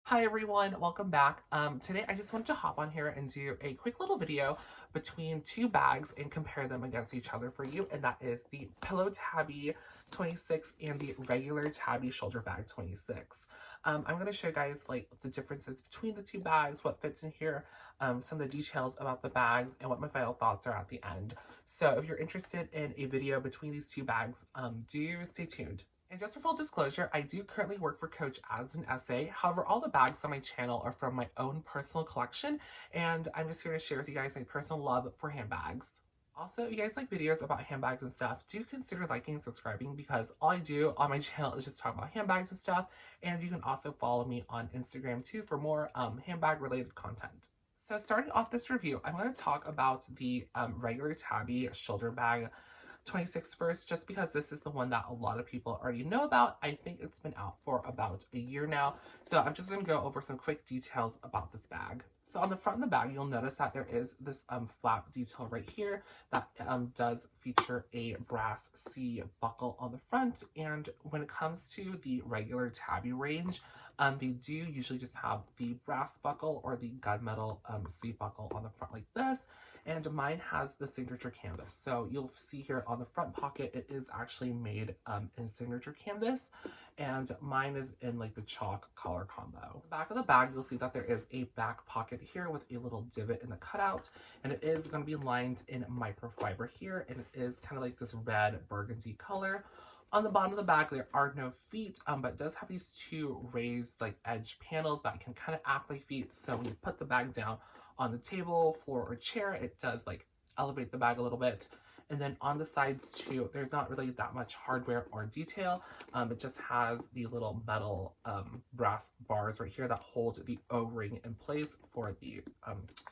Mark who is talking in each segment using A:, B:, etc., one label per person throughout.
A: Hi everyone, welcome back. Today I just wanted to hop on here and do a quick little video between two bags and compare them against each other for you, and that is the Pillow Tabby 26 and the regular Tabby shoulder bag 26. I'm going to show you guys like the differences between the two bags, what fits in here, some of the details about the bags, and what my final thoughts are at the end. So if you're interested in a video between these two bags, do stay tuned. And just for full disclosure, I do currently work for Coach as an essay. However, all the bags on my channel are from my own personal collection, and I'm just here to share with you guys my personal love for handbags. Also, if you guys like videos about handbags and stuff, do consider liking and subscribing because all I do on my channel is just talk about handbags and stuff, and you can also follow me on Instagram too for more handbag related content. So starting off this review, I'm going to talk about the regular Tabby shoulder bag 26 first, just because this is the one that a lot of people already know about. I think it's been out for about a year now, so I'm just going to go over some quick details about this bag. So on the front of the bag, you'll notice that there is this flap detail right here that does feature a brass C buckle on the front. And when it comes to the regular Tabby range, they do usually just have the brass buckle or the gunmetal C buckle on the front like this. And mine has the signature canvas. So you'll see here on the front pocket, it is actually made in signature canvas, and mine is in like the chalk color combo. The back of the bag, you'll see that there is a back pocket here with a little divot in the cutout, and it is going to be lined in microfiber here, and it is kind of like this red burgundy color. On the bottom of the bag, there are no feet, but it does have these two raised like edge panels that can kind of act like feet. So when you put the bag down on the table, floor, or chair, it does like elevate the bag a little bit. And then on the sides too, there's not really that much hardware or detail. It just has the little metal brass bars right here that hold the O-ring in place for the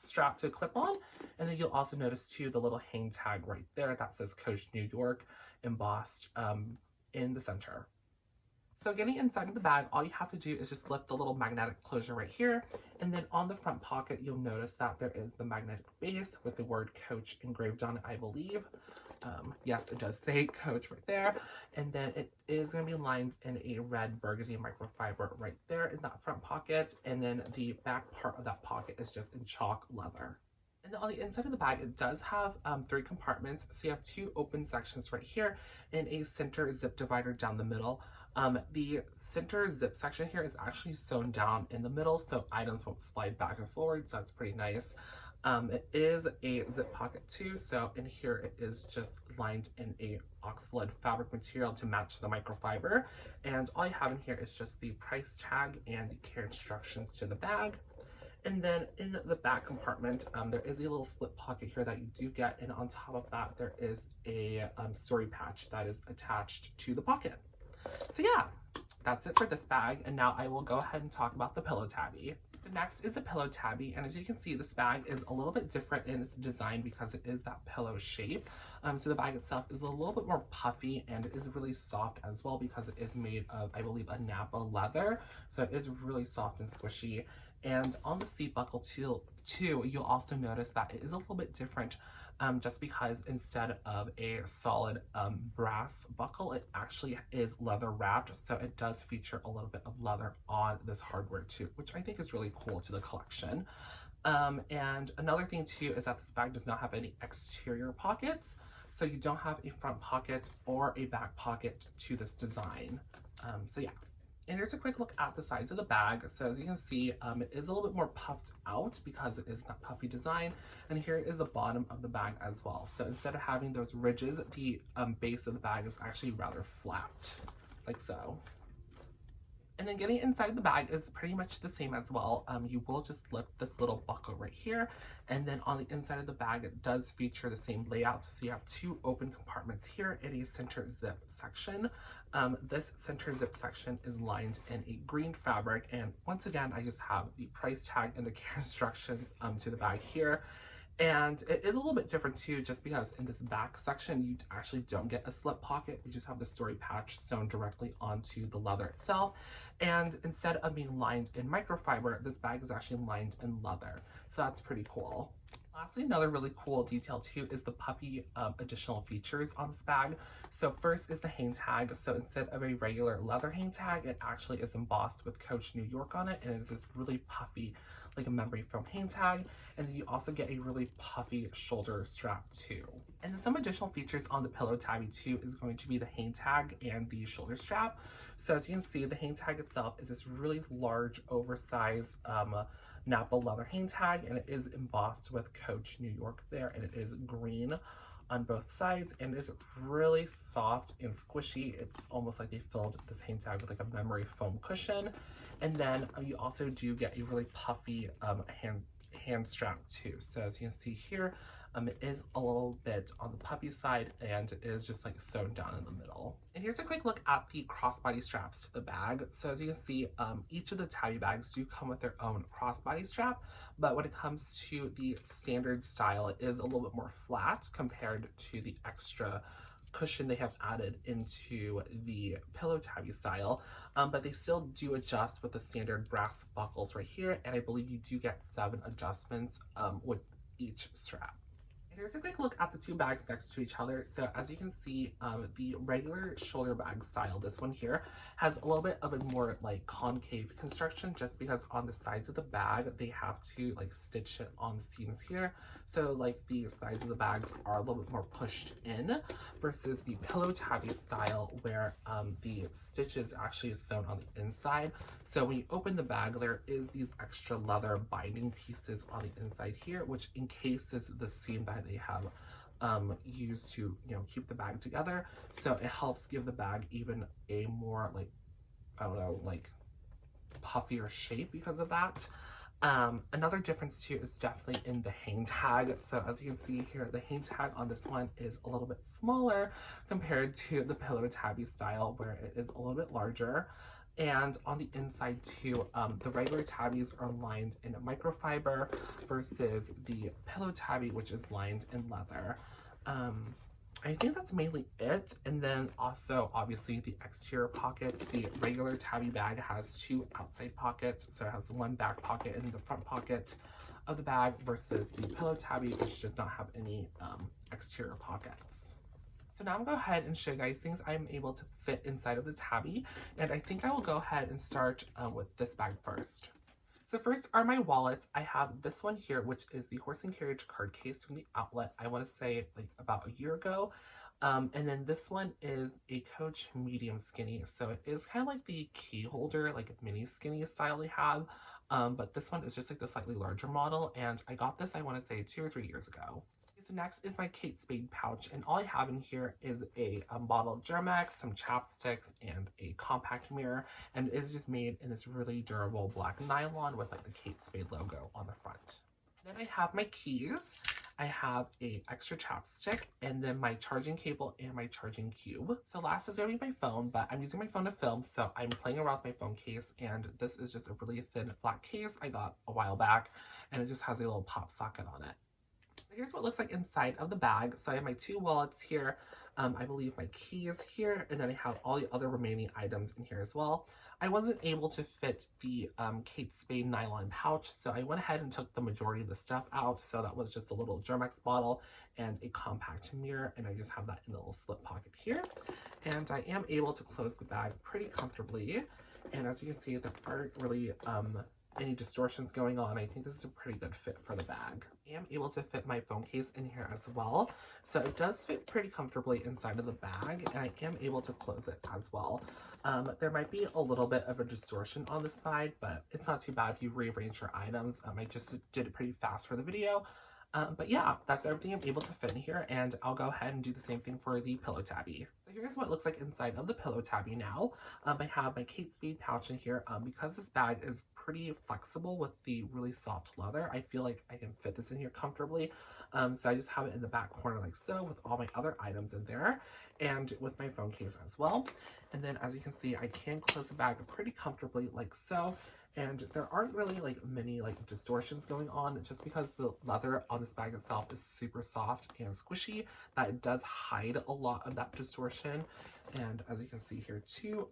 A: strap to clip on. And then you'll also notice too the little hang tag right there that says Coach New York embossed in the center. So getting inside of the bag, all you have to do is just lift the little magnetic closure right here. And then on the front pocket, you'll notice that there is the magnetic base with the word Coach engraved on it, I believe. Yes, it does say Coach right there. And then it is going to be lined in a red burgundy microfiber right there in that front pocket. And then the back part of that pocket is just in chalk leather. And then on the inside of the bag, it does have 3 compartments. So you have 2 open sections right here and a center zip divider down the middle. The center zip section here is actually sewn down in the middle, so items won't slide back and forward, so that's pretty nice. It is a zip pocket too, so in here it is just lined in a oxblood fabric material to match the microfiber. And all you have in here is just the price tag and the care instructions to the bag. And then in the back compartment, there is a little slip pocket here that you do get, and on top of that, there is a story patch that is attached to the pocket. So yeah, that's it for this bag, and now I will go ahead and talk about the Pillow Tabby. So next is the Pillow Tabby, and as you can see, this bag is a little bit different in its design because it is that pillow shape. So the bag itself is a little bit more puffy, and it is really soft as well because it is made of, I believe, a Napa leather. So it is really soft and squishy. And on the seat buckle too, you'll also notice that it is a little bit different. Just because instead of a solid brass buckle, it actually is leather wrapped, so it does feature a little bit of leather on this hardware too, which I think is really cool to the collection. And another thing too is that this bag does not have any exterior pockets, so you don't have a front pocket or a back pocket to this design. So yeah. And here's a quick look at the sides of the bag. So as you can see, it is a little bit more puffed out because it is that puffy design. And here is the bottom of the bag as well. So instead of having those ridges, the base of the bag is actually rather flat, like so. And then getting inside the bag is pretty much the same as well. You will just lift this little buckle right here. And then on the inside of the bag, it does feature the same layout. So you have 2 open compartments here in a center zip section. This center zip section is lined in a green fabric. And once again, I just have the price tag and the care instructions to the bag here. And it is a little bit different too, just because in this back section, you actually don't get a slip pocket. You just have the story patch sewn directly onto the leather itself. And instead of being lined in microfiber, this bag is actually lined in leather. So that's pretty cool. Lastly, another really cool detail too is the puffy additional features on this bag. So first is the hang tag. So instead of a regular leather hang tag, it actually is embossed with Coach New York on it, and it's this really puffy, like a memory foam hang tag. And then you also get a really puffy shoulder strap too. And then some additional features on the Pillow Tabby too is going to be the hang tag and the shoulder strap. So as you can see, the hang tag itself is this really large, oversized Napa leather hang tag, and it is embossed with Coach New York there, and it is green on both sides, and it's really soft and squishy. It's almost like they filled this hang tag with like a memory foam cushion. And then you also do get a really puffy hand strap too. So as you can see here, it is a little bit on the puffy side, and it is just like sewn down in the middle. And here's a quick look at the crossbody straps to the bag. So as you can see, each of the Tabby bags do come with their own crossbody strap, but when it comes to the standard style, it is a little bit more flat compared to the extra cushion they have added into the Pillow Tabby style, but they still do adjust with the standard brass buckles right here, and I believe you do get 7 adjustments with each strap. Here's a quick look at the two bags next to each other. So as you can see, the regular shoulder bag style, this one here, has a little bit of a more like concave construction, just because on the sides of the bag, they have to like stitch it on the seams here. So like the sides of the bags are a little bit more pushed in versus the Pillow Tabby style, where the stitches actually is sewn on the inside. So when you open the bag, there is these extra leather binding pieces on the inside here, which encases the seam that they have used to, keep the bag together. So it helps give the bag even a more like, I don't know, like puffier shape because of that. Another difference too is definitely in the hang tag. So as you can see here, the hang tag on this one is a little bit smaller compared to the Pillow Tabby style, where it is a little bit larger. And on the inside too, the regular tabbies are lined in microfiber versus the Pillow Tabby, which is lined in leather. I think that's mainly it. And then also, obviously, the exterior pockets. The regular Tabby bag has 2 outside pockets. So it has 1 back pocket in the front pocket of the bag versus the Pillow Tabby, which does not have any exterior pockets. So now I'm going to go ahead and show you guys things I'm able to fit inside of the Tabby. And I think I will go ahead and start with this bag first. So first are my wallets. I have this one here, which is the Horse and Carriage card case from the outlet, I want to say like about a year ago. And then this one is a Coach medium skinny. So it is kind of like the key holder, like a mini skinny style they have. But this one is just like the slightly larger model. And I got this, I want to say 2 or 3 years ago. So next is my Kate Spade pouch, and all I have in here is a bottle of Germex, some chapsticks, and a compact mirror, and it is just made in this really durable black nylon with like the Kate Spade logo on the front. Then I have my keys. I have a extra chapstick, and then my charging cable and my charging cube. So last is going to be my phone, but I'm using my phone to film, so I'm playing around with my phone case, and this is just a really thin black case I got a while back, and it just has a little pop socket on it. Here's what it looks like inside of the bag. So I have my 2 wallets here, I believe my keys here, and then I have all the other remaining items in here as well. I wasn't able to fit the Kate Spade nylon pouch, so I went ahead and took the majority of the stuff out. So that was just a little Germex bottle and a compact mirror, and I just have that in the little slip pocket here. And I am able to close the bag pretty comfortably, and as you can see, there aren't really any distortions going on. I think this is a pretty good fit for the bag. I am able to fit my phone case in here as well, so it does fit pretty comfortably inside of the bag, and I am able to close it as well. There might be a little bit of a distortion on the side, but it's not too bad if you rearrange your items. I just did it pretty fast for the video. But yeah, that's everything I'm able to fit in here, and I'll go ahead and do the same thing for the Pillow Tabby. So here's what it looks like inside of the Pillow Tabby now. I have my Kate Spade pouch in here. Because this bag is pretty flexible with the really soft leather, I feel like I can fit this in here comfortably. So I just have it in the back corner like so, with all my other items in there, and with my phone case as well. And then as you can see, I can close the bag pretty comfortably like so. And there aren't really like many like distortions going on, just because the leather on this bag itself is super soft and squishy, that it does hide a lot of that distortion. And as you can see here too,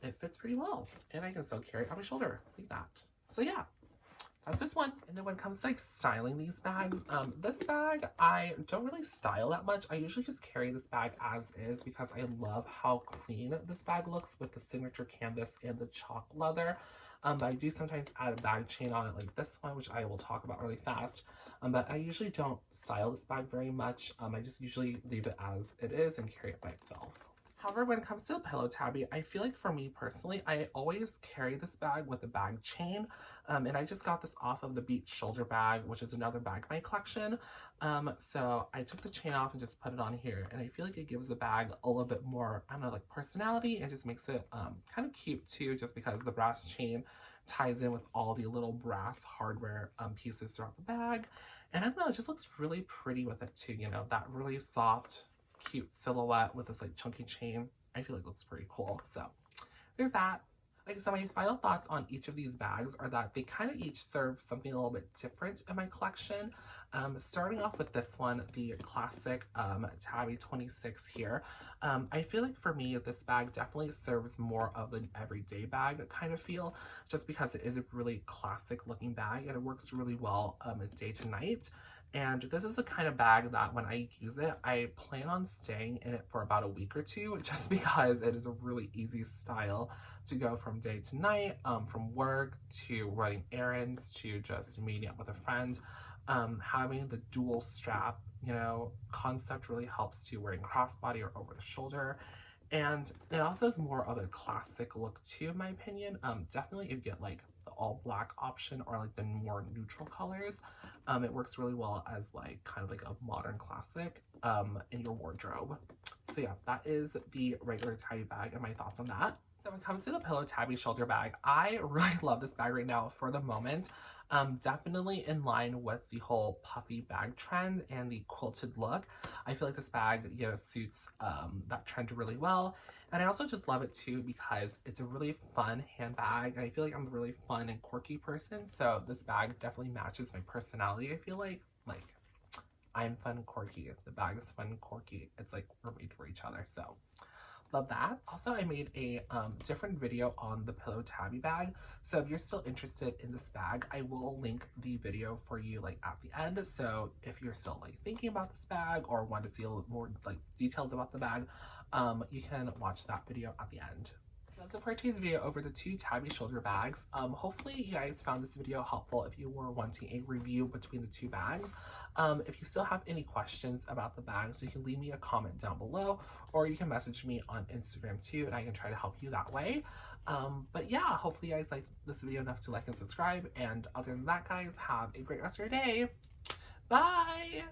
A: it fits pretty well, and I can still carry it on my shoulder like that. So yeah, That's this one. And then when it comes to like styling these bags, this bag I don't really style that much. I usually just carry this bag as is because I love how clean this bag looks with the signature canvas and the chalk leather. But I do sometimes add a bag chain on it like this one, which I will talk about really fast. But I usually don't style this bag very much. I just usually leave it as it is and carry it by itself. However, when it comes to the Pillow Tabby, I feel like for me personally, I always carry this bag with a bag chain. And I just got this off of the Beach shoulder bag, which is another bag in my collection. So I took the chain off and just put it on here. And I feel like it gives the bag a little bit more, I don't know, like personality, and just makes it kind of cute too, just because the brass chain ties in with all the little brass hardware pieces throughout the bag. And I don't know, it just looks really pretty with it too, you know, that really soft, cute silhouette with this like chunky chain. I feel like it looks pretty cool. So there's that. Like, so my final thoughts on each of these bags are that they kind of each serve something a little bit different in my collection. Starting off with this one, the classic Tabby 26 here. I feel like for me, this bag definitely serves more of an everyday bag kind of feel, just because it is a really classic looking bag and it works really well day to night. And this is the kind of bag that when I use it, I plan on staying in it for about a week or two, just because it is a really easy style to go from day to night, from work to running errands to just meeting up with a friend. Having the dual strap, you know, concept really helps too, wearing crossbody or over the shoulder. And it also is more of a classic look too, in my opinion. Definitely if you get like the all black option or like the more neutral colors, it works really well as like kind of like a modern classic in your wardrobe. So yeah, that is the regular Tabby bag and my thoughts on that. So when it comes to the Pillow Tabby shoulder bag, I really love this bag right now for the moment. Definitely in line with the whole puffy bag trend and the quilted look. I feel like this bag, you know, suits that trend really well. And I also just love it too because it's a really fun handbag. And I feel like I'm a really fun and quirky person. So this bag definitely matches my personality. I feel like I'm fun and quirky. The bag is fun and quirky. It's like we're made for each other. So love that. Also, I made a different video on the Pillow Tabby bag. So if you're still interested in this bag, I will link the video for you like at the end. So if you're still like thinking about this bag or want to see a little more like details about the bag, you can watch that video at the end. That's it for today's video over the two Tabby shoulder bags. Hopefully you guys found this video helpful if you were wanting a review between the two bags. If you still have any questions about the bags, you can leave me a comment down below, or you can message me on Instagram too, and I can try to help you that way. But yeah, hopefully you guys liked this video enough to like and subscribe. And other than that, guys, have a great rest of your day. Bye!